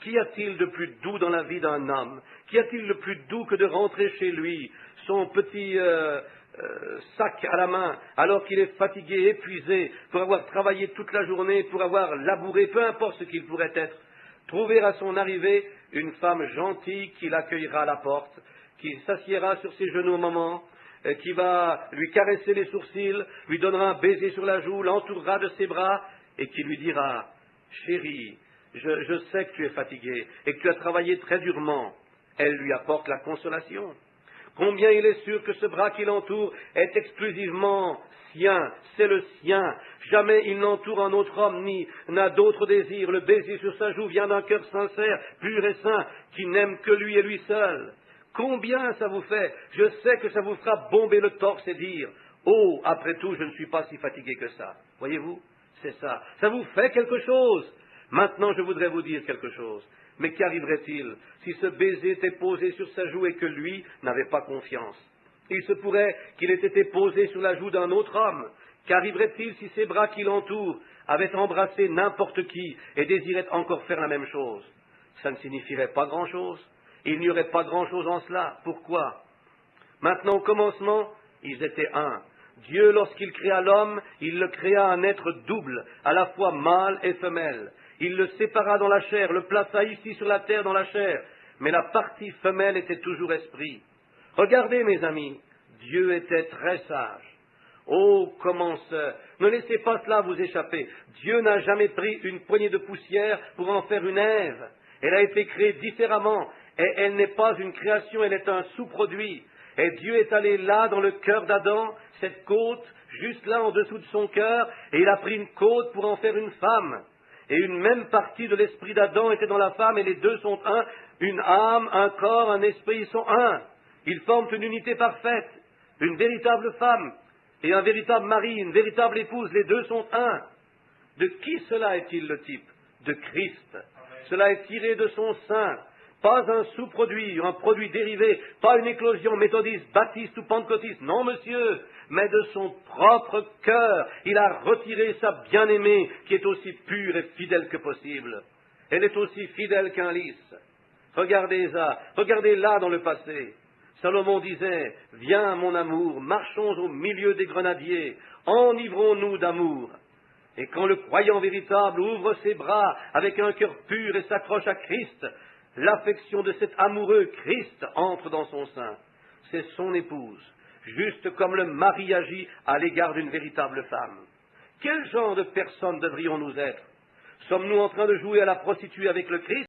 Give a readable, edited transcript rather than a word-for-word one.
Qu'y a-t-il de plus doux dans la vie d'un homme? Qu'y a-t-il de plus doux que de rentrer chez lui, son petit sac à la main, alors qu'il est fatigué, épuisé, pour avoir travaillé toute la journée, pour avoir labouré, peu importe ce qu'il pourrait être, trouver à son arrivée une femme gentille qui l'accueillera à la porte, qui s'assiera sur ses genoux au moment, qui va lui caresser les sourcils, lui donnera un baiser sur la joue, l'entourera de ses bras, et qui lui dira « Chérie, je sais que tu es fatigué et que tu as travaillé très durement. » Elle lui apporte la consolation. Combien il est sûr que ce bras qui l'entoure est exclusivement sien, c'est le sien. Jamais il n'entoure un autre homme, ni n'a d'autre désir. Le baiser sur sa joue vient d'un cœur sincère, pur et saint, qui n'aime que lui et lui seul. Combien ça vous fait? Je sais que ça vous fera bomber le torse et dire « Oh, après tout, je ne suis pas si fatigué que ça. » Voyez-vous? C'est ça. Ça vous fait quelque chose. Maintenant, je voudrais vous dire quelque chose. Mais qu'arriverait-il si ce baiser était posé sur sa joue et que lui n'avait pas confiance? Il se pourrait qu'il ait été posé sur la joue d'un autre homme. Qu'arriverait-il si ces bras qui l'entourent avaient embrassé n'importe qui et désiraient encore faire la même chose? Ça ne signifierait pas grand-chose. Il n'y aurait pas grand-chose en cela. Pourquoi? Maintenant, au commencement, ils étaient un. Dieu, lorsqu'il créa l'homme, il le créa un être double, à la fois mâle et femelle. Il le sépara dans la chair, le plaça ici sur la terre dans la chair, mais la partie femelle était toujours esprit. Regardez, mes amis, Dieu était très sage. Oh, comment ça! Ne laissez pas cela vous échapper. Dieu n'a jamais pris une poignée de poussière pour en faire une Ève. Elle a été créée différemment, et elle n'est pas une création, elle est un sous-produit. Et Dieu est allé là, dans le cœur d'Adam, cette côte, juste là en dessous de son cœur, et il a pris une côte pour en faire une femme. Et une même partie de l'esprit d'Adam était dans la femme, et les deux sont un. Une âme, un corps, un esprit, ils sont un. Ils forment une unité parfaite, une véritable femme, et un véritable mari, une véritable épouse, les deux sont un. De qui cela est-il le type? De Christ. Cela est tiré de son sein. Pas un sous-produit, un produit dérivé, pas une éclosion méthodiste, baptiste ou pentecôtiste, non monsieur, mais de son propre cœur. Il a retiré sa bien-aimée, qui est aussi pure et fidèle que possible. Elle est aussi fidèle qu'un lys. Regardez-la dans le passé. Salomon disait, « Viens, mon amour, marchons au milieu des grenadiers, enivrons-nous d'amour. » Et quand le croyant véritable ouvre ses bras avec un cœur pur et s'accroche à Christ, l'affection de cet amoureux Christ entre dans son sein. C'est son épouse, juste comme le mari agit à l'égard d'une véritable femme. Quel genre de personnes devrions-nous être? Sommes-nous en train de jouer à la prostituée avec le Christ?